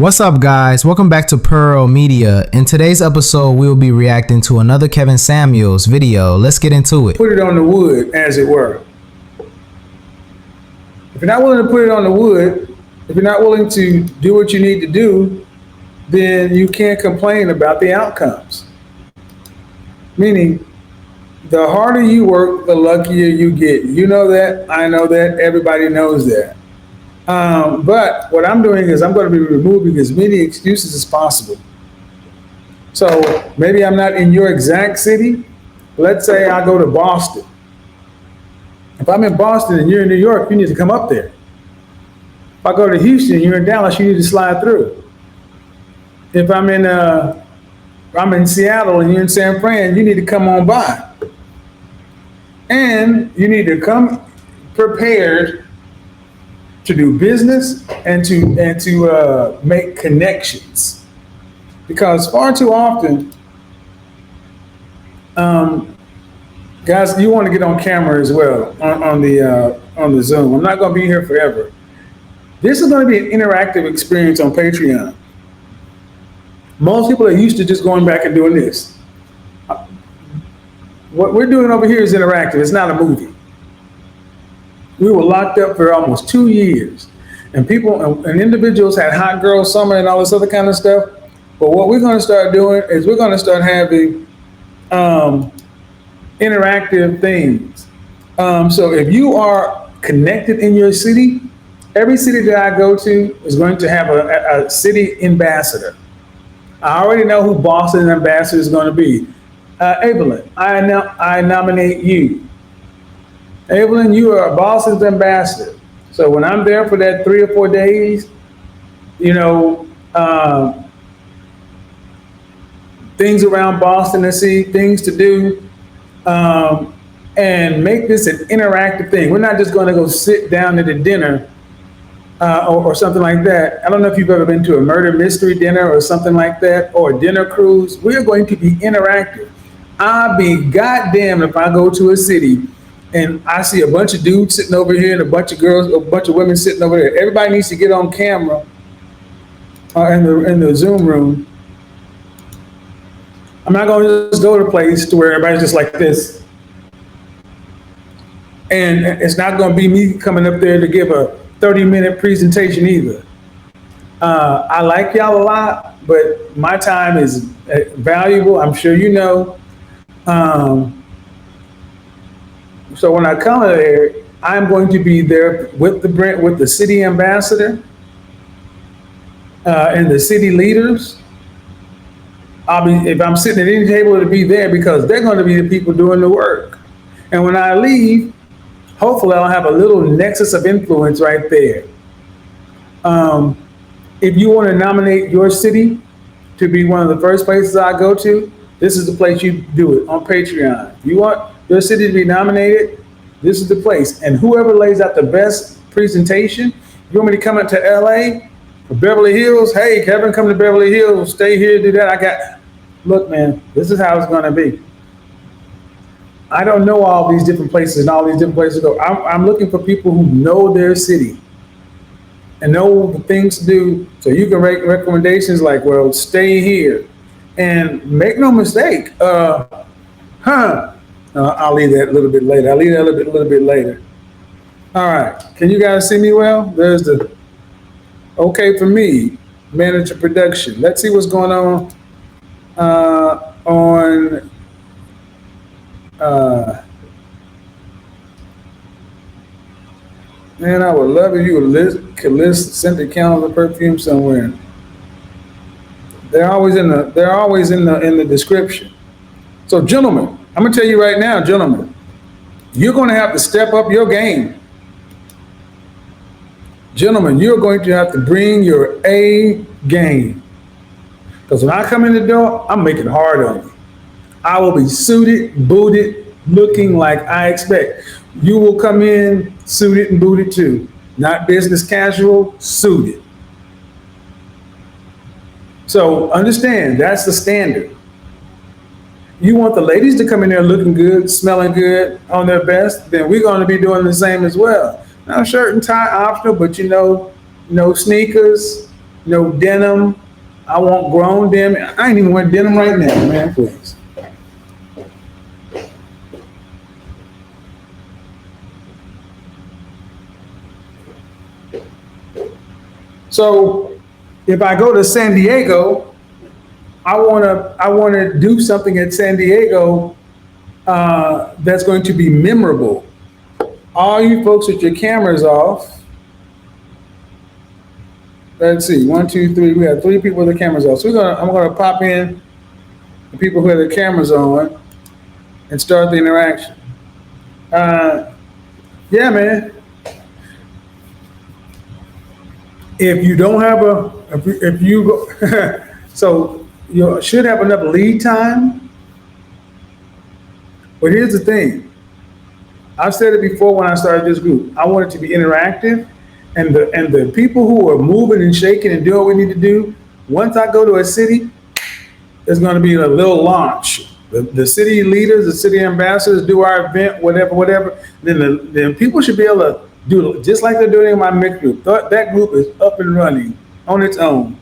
What's up, guys? Welcome back to Pearl Media. In today's episode, we'll be reacting to another Kevin Samuels video. Let's get into it. Put it on the wood, as it were. If you're not willing to put it on the wood, if you're not willing to do what you need to do, then you can't complain about the outcomes. Meaning, the harder you work, the luckier you get. You know that, I know that, everybody knows that. But what I'm doing is I'm going to be removing as many excuses as possible. So maybe I'm not in your exact city. Let's say I go to Boston. If I'm in Boston and you're in New York, you need to come up there. If I go to Houston and you're in Dallas, you need to slide through. If I'm in Seattle and you're in San Fran, you need to come on by. And you need to come prepared to do business and to make connections, because far too often, guys, you want to get on camera as well on the Zoom. I'm not going to be here forever. This is going to be an interactive experience on Patreon. Most people are used to just going back and doing this. What we're doing over here is interactive. It's not a movie. We were locked up for almost 2 years, and people and individuals had hot girl summer and all this other kind of stuff. But what we're going to start doing is we're going to start having interactive things. So if you are connected in your city, every city that I go to is going to have a city ambassador. I already know who Boston ambassador is going to be. Evelyn, I nominate you. Evelyn, you are Boston's ambassador. So when I'm there for that 3 or 4 days, you know, things around Boston to see, things to do, and make this an interactive thing. We're not just going to go sit down at a dinner or something like that. I don't know if you've ever been to a murder mystery dinner or something like that, or a dinner cruise. We're going to be interactive. I'll be goddamn if I go to a city and I see a bunch of dudes sitting over here and a bunch of girls, a bunch of women sitting over there. Everybody needs to get on camera in the Zoom room. I'm not going to just go to a place to where everybody's just like this. And it's not going to be me coming up there to give a 30-minute presentation either. I like y'all a lot, but my time is valuable. I'm sure you know. So when I come there, I'm going to be there with the city ambassador and the city leaders. If I'm sitting at any table, to be there because they're going to be the people doing the work. And when I leave, hopefully I'll have a little nexus of influence right there. If you want to nominate your city to be one of the first places I go to, this is the place you do it on Patreon. If you want your city to be nominated, this is the place. And whoever lays out the best presentation, you want me to come into LA or Beverly Hills? Hey, Kevin, come to Beverly Hills, stay here, do that. Look, man, this is how it's going to be. I don't know all these different places and all these different places to go. I'm looking for people who know their city and know the things to do, so you can make recommendations like, well, stay here. And make no mistake, I'll leave that a little bit later. All right, can you guys see me well? There's the okay for me, manager production. Let's see what's going on man, I would love if you could list scented candles of perfume somewhere. They're always in the description. So, gentlemen, I'm gonna tell you right now, gentlemen, you're gonna have to step up your game. Gentlemen, you're going to have to bring your A game. Because when I come in the door, I'm making it hard on you. I will be suited, booted, looking like I expect. You will come in suited and booted too. Not business casual, suited. So understand, that's the standard. You want the ladies to come in there looking good, smelling good, on their best, then we're going to be doing the same as well. Now, shirt and tie optional, but no sneakers, No denim. I want grown denim. I ain't even wearing denim right now, man. Please. So if I go to San Diego, I wanna do something at San Diego that's going to be memorable. All you folks with your cameras off. Let's see, one, two, three. We have three people with the cameras off. So I'm gonna pop in the people who have their cameras on and start the interaction. Uh, yeah, man. If you don't have if you go, so you should have enough lead time. But here's the thing. I've said it before when I started this group. I want it to be interactive, and the people who are moving and shaking and doing what we need to do. Once I go to a city, there's going to be a little launch. The city leaders, the city ambassadors do our event, whatever. Then people should be able to do it just like they're doing in my mixed group. That group is up and running on its own.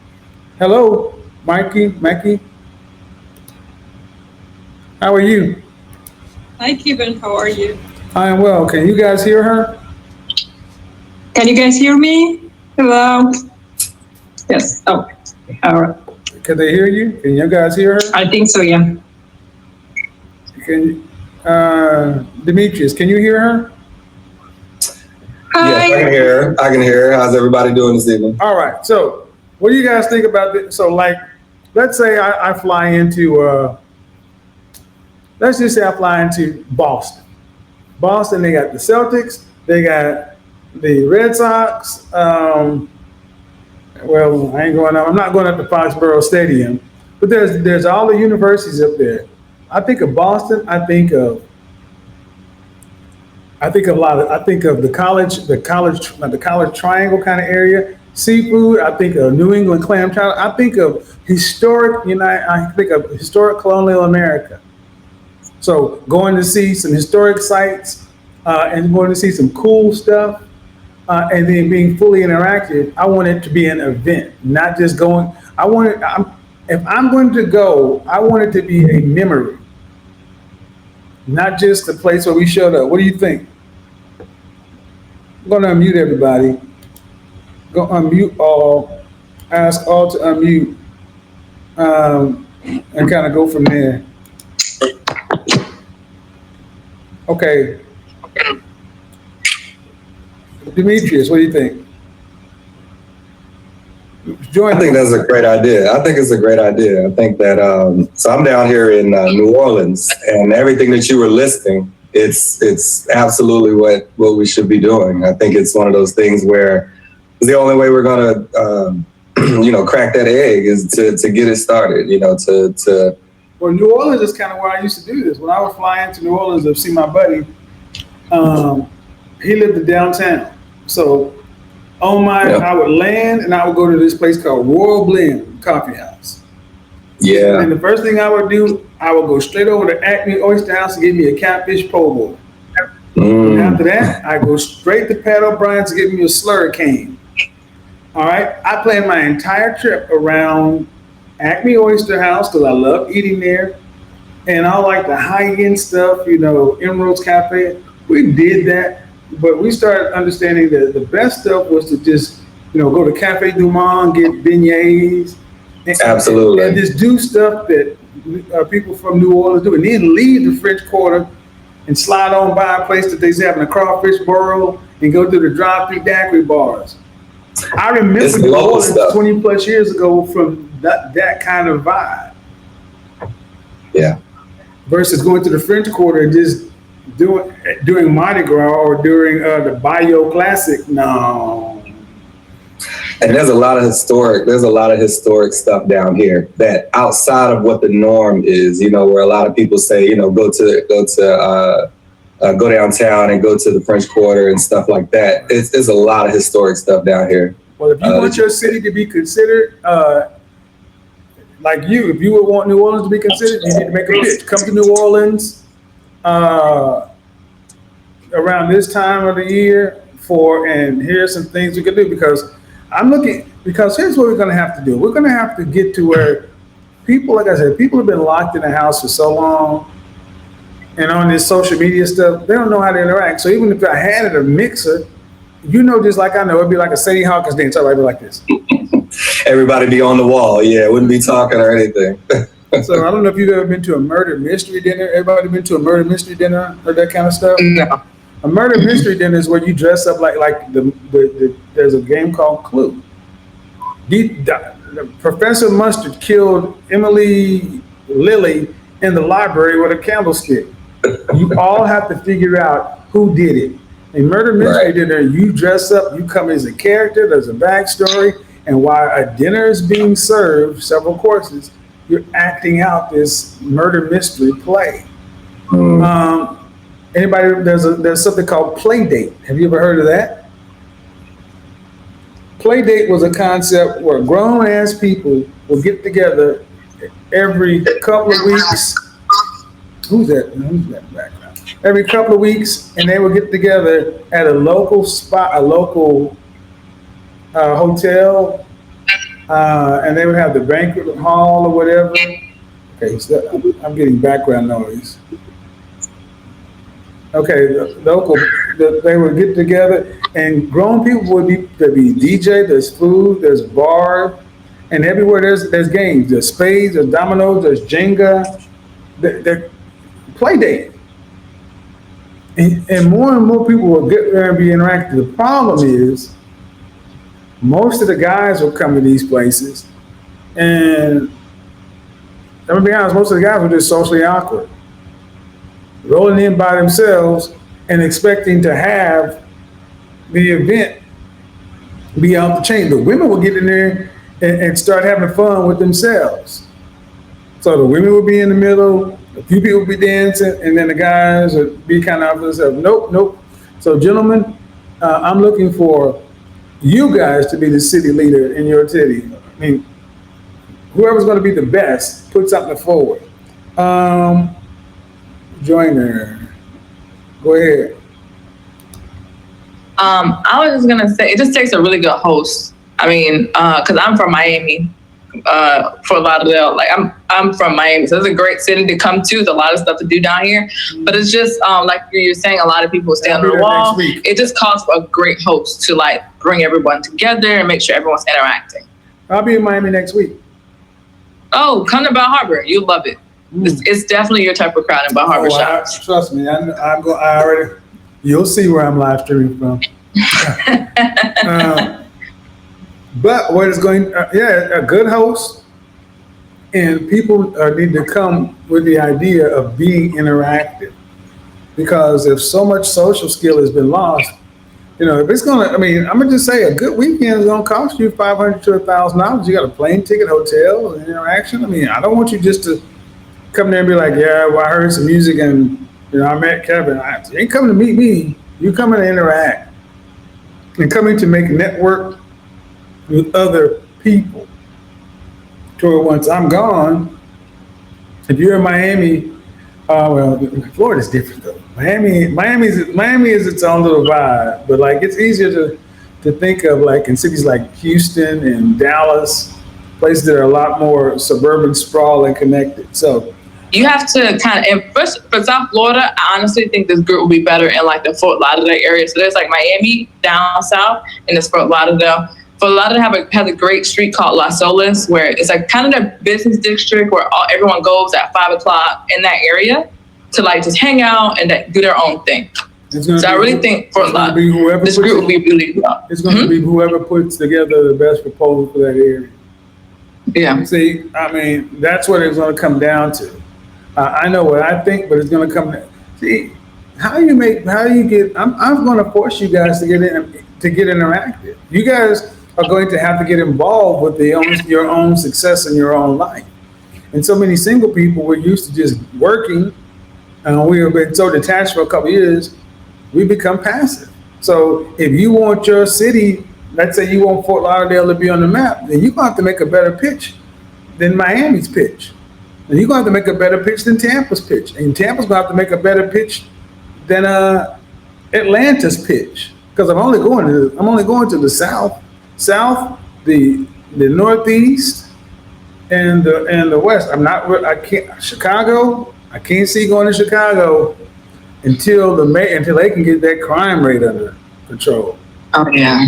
Hello, Mikey. How are you? Hi, Kevin. How are you? I am well. Can you guys hear her? Can you guys hear me? Hello? Yes. Oh, all right. Can they hear you? Can you guys hear her? I think so, yeah. Can Demetrius, can you hear her? Hi. Yes, I can hear her. I can hear her. How's everybody doing this evening? All right. So, what do you guys think about this? So, like, let's say I fly into, let's just say I fly into Boston. Boston, they got the Celtics, they got the Red Sox. Well, I ain't going up. I'm not going up to Foxborough Stadium, but there's all the universities up there. I think of Boston. I think of the college triangle kind of area. Seafood. I think of New England clam chowder. I think of historic I think of historic colonial America. So going to see some historic sites and going to see some cool stuff. And then being fully interactive, I want it to be an event, not just going. If I'm going to go, I want it to be a memory, not just a place where we showed up. What do you think? I'm going to unmute everybody. Go unmute all, ask all to unmute, and kind of go from there. Okay. Demetrius, what do you think? I think that's a great idea. I think it's a great idea. I think that, so I'm down here in New Orleans, and everything that you were listing, it's absolutely what we should be doing. I think it's one of those things where it's the only way we're going to, crack that egg is to get it started, to. Well, New Orleans is kind of where I used to do this. When I would fly into New Orleans to see my buddy, he lived in downtown. So I would land and I would go to this place called Royal Blend Coffee House. Yeah. And the first thing I would do, I would go straight over to Acme Oyster House and get me a catfish po' boy. And after that, I go straight to Pat O'Brien's to get me a slurricane. All right. I planned my entire trip around Acme Oyster House because I love eating there. And I like the high-end stuff, Emerald's Cafe. We did that. But we started understanding that the best stuff was to just, go to Cafe Du Monde, get beignets. Absolutely. And just do stuff that people from New Orleans do. And then leave the French Quarter and slide on by a place that they're having a crawfish boil and go to the drive-through daiquiri bars. I remember New Orleans stuff 20 plus years ago from that kind of vibe. Yeah. Versus going to the French Quarter and just during Mardi Gras or during the Bayou Classic. No. And there's a lot of historic stuff down here that outside of what the norm is, where a lot of people say, go downtown and go to the French Quarter and stuff like that. There's a lot of historic stuff down here. Well, if you want your city to be considered, if you would want New Orleans to be considered, you need to make a pitch. Come to New Orleans around this time of the year and here's some things we could do, because I'm looking Because here's what we're going to have to do. We're going to have to get to where people, like I said, people have been locked in the house for so long and on this social media stuff, they don't know how to interact. So even if I had it a mixer, just like I know, it'd be like a Sadie Hawkins dance. I'd be like this. Everybody be on the wall. Yeah, wouldn't be talking or anything. So I don't know if you've ever been to a murder mystery dinner. Everybody been to a murder mystery dinner or that kind of stuff? No. A murder mystery dinner is where you dress up like there's a game called Clue. Professor Mustard killed Emily Lilly in the library with a candlestick. You all have to figure out who did it. In murder mystery dinner, you dress up, you come as a character, there's a backstory, and while a dinner is being served, several courses, you're acting out this murder mystery play. Anybody? There's something called play date. Have you ever heard of that? Play date was a concept where grown ass people will get together every couple of weeks. Who's that? Who's that background? Every couple of weeks, and they will get together at a local spot, a local hotel, and they would have the banquet hall or whatever. Okay, so I'm getting background noise. Okay, they would get together, and grown people there'd be DJ, there's food, there's bar, and everywhere there's games. There's spades, there's dominoes, there's Jenga. They're play date. And more people will get there and be interactive. The problem is, most of the guys will come to these places, and I'm gonna be honest, most of the guys are just socially awkward, rolling in by themselves and expecting to have the event be off the chain. The women will get in there and start having fun with themselves. So the women will be in the middle, a few people will be dancing, and then the guys would be kind of off themselves. Nope. So gentlemen, I'm looking for you guys to be the city leader in your city. I mean, whoever's going to be the best, put something forward. Joiner, go ahead. I was just gonna say it just takes a really good host. I mean, because I'm from Miami, Fort Lauderdale. Like I'm from Miami, so it's a great city to come to. There's a lot of stuff to do down here, but it's just like you're saying, a lot of people stay on the wall. It just calls for a great host to like bring everyone together and make sure everyone's interacting. I'll be in Miami next week. Oh, come to Bal Harbor, you'll love it. It's definitely your type of crowd in Bal Harbor shops. Trust me, I already. You'll see where I'm live streaming from. But what is going? A good host, and people need to come with the idea of being interactive, because if so much social skill has been lost, if it's gonna, I'm gonna just say a good weekend is gonna cost you $500 to $1,000. You got a plane ticket, hotel, and interaction. I don't want you just to come there and be like, yeah, well, I heard some music and I met Kevin. You ain't coming to meet me. You coming to interact and coming to make a network with other people. So once I'm gone, if you're in Miami, Florida's different though. Miami is its own little vibe, but like it's easier to think of like in cities like Houston and Dallas, places that are a lot more suburban sprawl and connected. So you have to kind of, and for South Florida, I honestly think this group will be better in like the Fort Lauderdale area. So there's like Miami down south, and it's Fort Lauderdale. Fort Lauderdale has a great street called Las Olas, where it's like kind of the business district where everyone goes at 5 o'clock in that area to like just hang out and do their own thing. So I really think Fort Lauderdale, this group will be really well. It's going to be whoever puts together the best proposal for that area. Yeah. See, that's what it's going to come down to. I know what I think, but it's going to come. See, I'm going to force you guys to get interactive. You guys are going to have to get involved with your own success in your own life. And so many single people were used to just working, and we have been so detached for a couple of years, we become passive. So if you want your city, let's say you want Fort Lauderdale to be on the map, then you're going to have to make a better pitch than Miami's pitch. And you're going to have to make a better pitch than Tampa's pitch. And Tampa's going to have to make a better pitch than Atlanta's pitch. Because I'm only going to the South. South, the Northeast and the West. I can't Chicago. I can't see going to Chicago until they can get that crime rate under control. Oh yeah.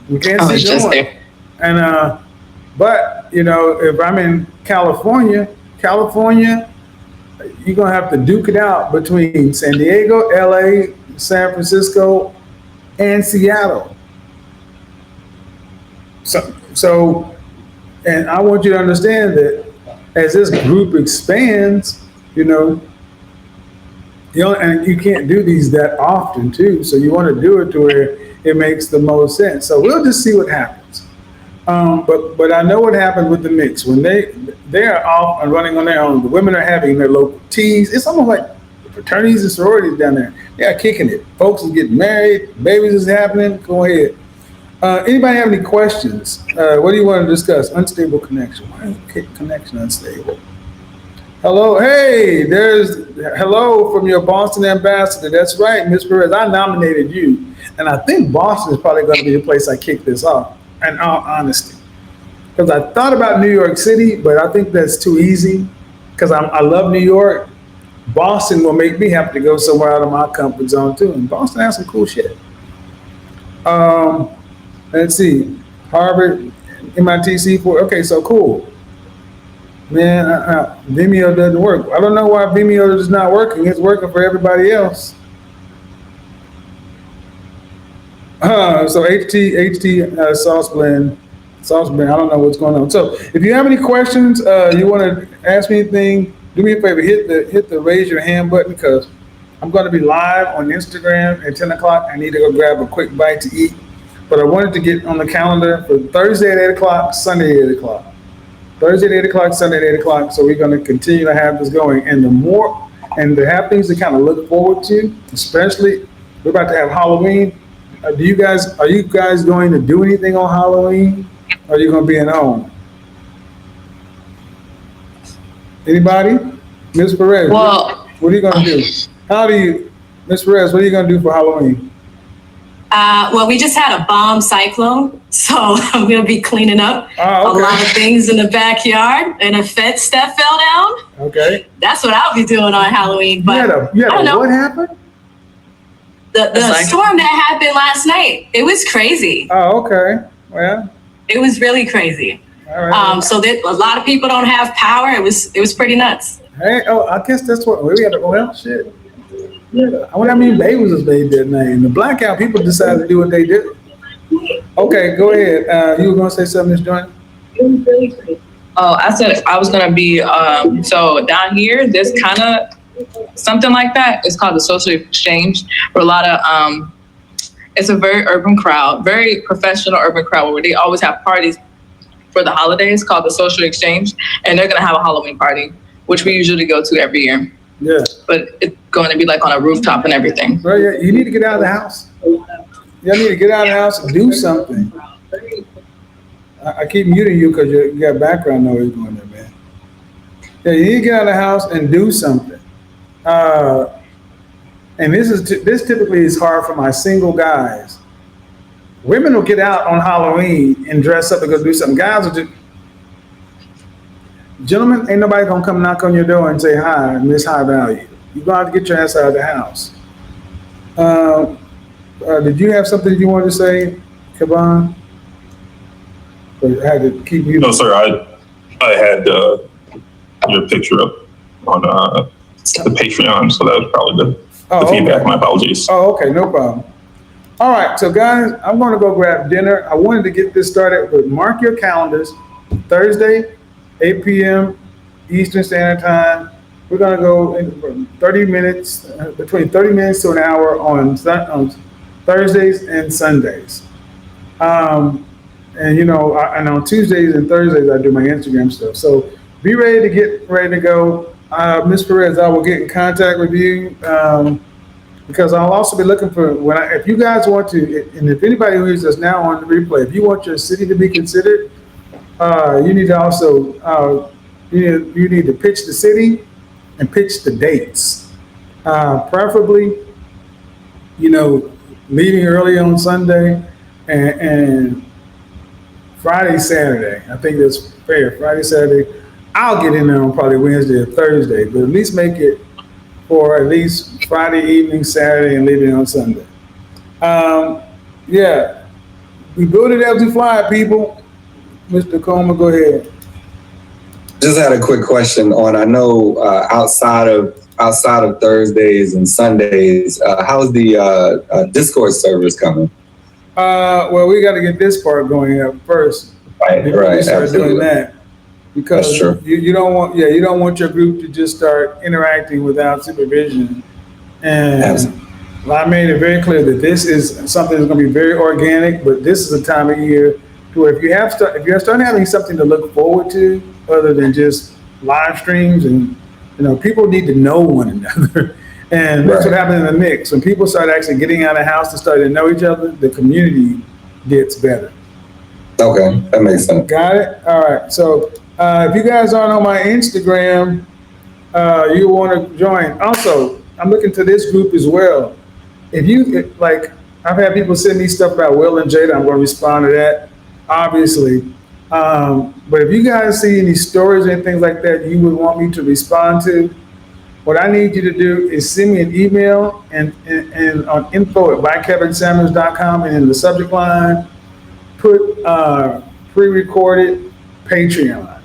We can't I see was just going. there. And but if I'm in California, you're gonna have to duke it out between San Diego, LA, San Francisco, and Seattle. So, and I want you to understand that as this group expands, and you can't do these that often too. So you want to do it to where it makes the most sense. So we'll just see what happens. But I know what happens with the mix when they are off and running on their own. The women are having their local teas. It's almost like fraternities and sororities down there. They are kicking it. Folks is getting married. Babies is happening. Go ahead. Anybody have any questions? What do you want to discuss? Unstable connection. Why is connection unstable? Hello. Hey, hello from your Boston ambassador. That's right, Ms. Perez. I nominated you. And I think Boston is probably going to be the place I kick this off, in all honesty. Because I thought about New York City, but I think that's too easy. Because I love New York. Boston will make me have to go somewhere out of my comfort zone too. And Boston has some cool shit. Let's see. Harvard, MIT, C4. Okay, so cool. Man, Vimeo doesn't work. I don't know why Vimeo is not working. It's working for everybody else. So HT sauce blend. I don't know what's going on. So if you have any questions, you want to ask me anything, do me a favor, hit the raise your hand button, because I'm going to be live on Instagram at 10 o'clock. I need to go grab a quick bite to eat. But I wanted to get on the calendar for Thursday at 8 o'clock, Sunday at 8 o'clock. Thursday at 8 o'clock, Sunday at 8 o'clock. So we're going to continue to have this going. And to have things to kind of look forward to, especially we're about to have Halloween. Are you guys going to do anything on Halloween? Or are you going to be at home? Anybody? Ms. Perez, Well, what are you going to do? Ms. Perez, what are you going to do for Halloween? Well, we just had a bomb cyclone, so I'm going to be cleaning up a lot of things in the backyard, and a fence that fell down. Okay. That's what I'll be doing on Halloween. But you had what happened? The storm that happened last night, it was crazy. Oh, okay. Well. It was really crazy. All right. So that a lot of people don't have power. It was pretty nuts. Hey, I guess that's what we had. Well, shit. Yeah. I mean, Babies made that name. The blackout people decided to do what they did. Okay, go ahead. You were going to say something, Ms. Joyner? It was really crazy. Oh, I said I was going to be, so down here, there's kind of something like that. It's called the social exchange, where a lot of, it's a very urban crowd, very professional urban crowd, where they always have parties for the holidays called the social exchange. And they're going to have a Halloween party, which we usually go to every year. Yeah. But it's going to be like on a rooftop and everything. Well, yeah, you need to get out of the house. You need to get out of the house and do something. I keep muting you because you got background noise going there, man. Yeah, you need to get out of the house and do something. And this typically is hard for my single guys. Women will get out on Halloween and dress up and go do something. Guys will just, gentlemen, ain't nobody gonna come knock on your door and say hi, Miss High Value. You're gonna have to get your ass out of the house. Did you have something you wanted to say, Kaban? I had to keep you. No, sir. I had your picture up on the Patreon, so that was probably the feedback. Okay. My apologies. Oh, okay, no problem. All right, so guys, I'm going to go grab dinner. I wanted to get this started, but mark your calendars. Thursday, 8 p.m. Eastern Standard Time. We're going to go in 30 minutes, between 30 minutes to an hour on Thursdays and Sundays. And and on Tuesdays and Thursdays, I do my Instagram stuff. So be ready to go. Ms. Perez, I will get in contact with you because I'll also be looking for if you guys want to, and if anybody who is us now on the replay, if you want your city to be considered, you need to also you need to pitch the city and pitch the dates, preferably, leaving early on Sunday and Friday, Saturday. I think that's fair. Friday, Saturday. I'll get in there on probably Wednesday or Thursday, but at least make it for at least Friday evening, Saturday, and leave it on Sunday. Yeah, we build it as we fly it, people. Mr. Comer, go ahead. Just had a quick question on, I know outside of Thursdays and Sundays, how's the Discord servers coming? Well, we got to get this part going up first. Right, start absolutely. doing that. Because you don't want your group to just start interacting without supervision. And I made it very clear that this is something that's going to be very organic, but this is a time of year where if you're starting having something to look forward to other than just live streams, and people need to know one another. And that's what happened in the mix. When people start actually getting out of the house and start to know each other, the community gets better. Okay, that makes sense. Got it? All right. So if you guys aren't on my Instagram, you want to join. Also, I'm looking to this group as well. I've had people send me stuff about Will and Jada. I'm going to respond to that, obviously. But if you guys see any stories and things like that you would want me to respond to, what I need you to do is send me an email and on info@bykevinsamuels.com, and in the subject line, put pre-recorded Patreon.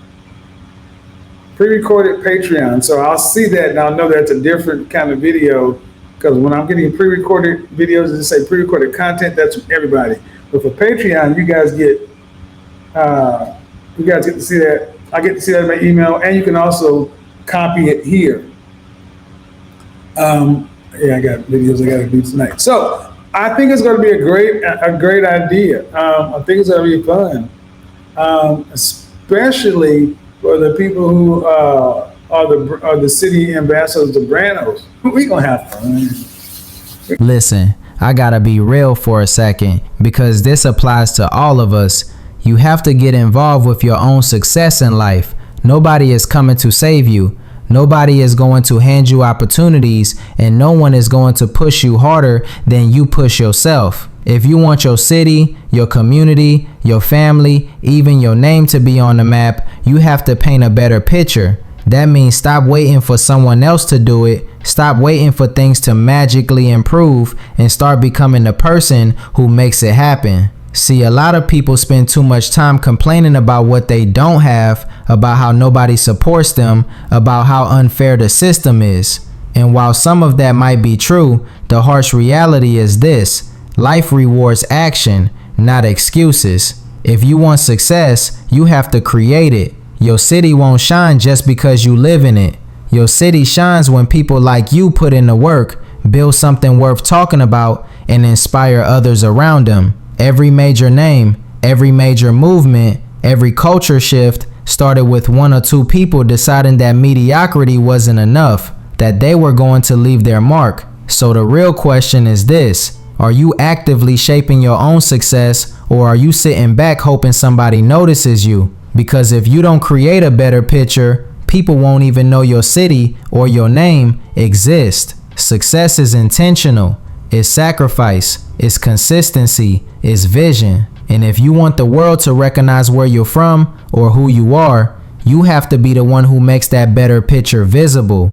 Pre-recorded Patreon. So I'll see that and I'll know that's a different kind of video, because when I'm getting pre-recorded videos and say pre-recorded content, that's from everybody. But for Patreon, you guys get to see that. I get to see that in my email, and you can also copy it here. I got videos I got to do tonight. So I think it's going to be a great idea. I think it's going to be fun, especially for the people who are the city ambassadors of Branos. We gonna have fun. Listen, I gotta be real for a second, because this applies to all of us. You have to get involved with your own success in life. Nobody is coming to save you. Nobody is going to hand you opportunities, and no one is going to push you harder than you push yourself. If you want your city, your community, your family, even your name to be on the map, you have to paint a better picture. That means stop waiting for someone else to do it. Stop waiting for things to magically improve, and start becoming the person who makes it happen. See, a lot of people spend too much time complaining about what they don't have, about how nobody supports them, about how unfair the system is. And while some of that might be true, the harsh reality is this: life rewards action, not excuses. If you want success, you have to create it. Your city won't shine just because you live in it. Your city shines when people like you put in the work, build something worth talking about, and inspire others around them. Every major name, every major movement, every culture shift started with one or two people deciding that mediocrity wasn't enough, that they were going to leave their mark. So the real question is this: are you actively shaping your own success, or are you sitting back hoping somebody notices you? Because if you don't create a better picture, people won't even know your city or your name exists. Success is intentional. It's sacrifice. It's consistency. It's vision. And if you want the world to recognize where you're from or who you are, you have to be the one who makes that better picture visible.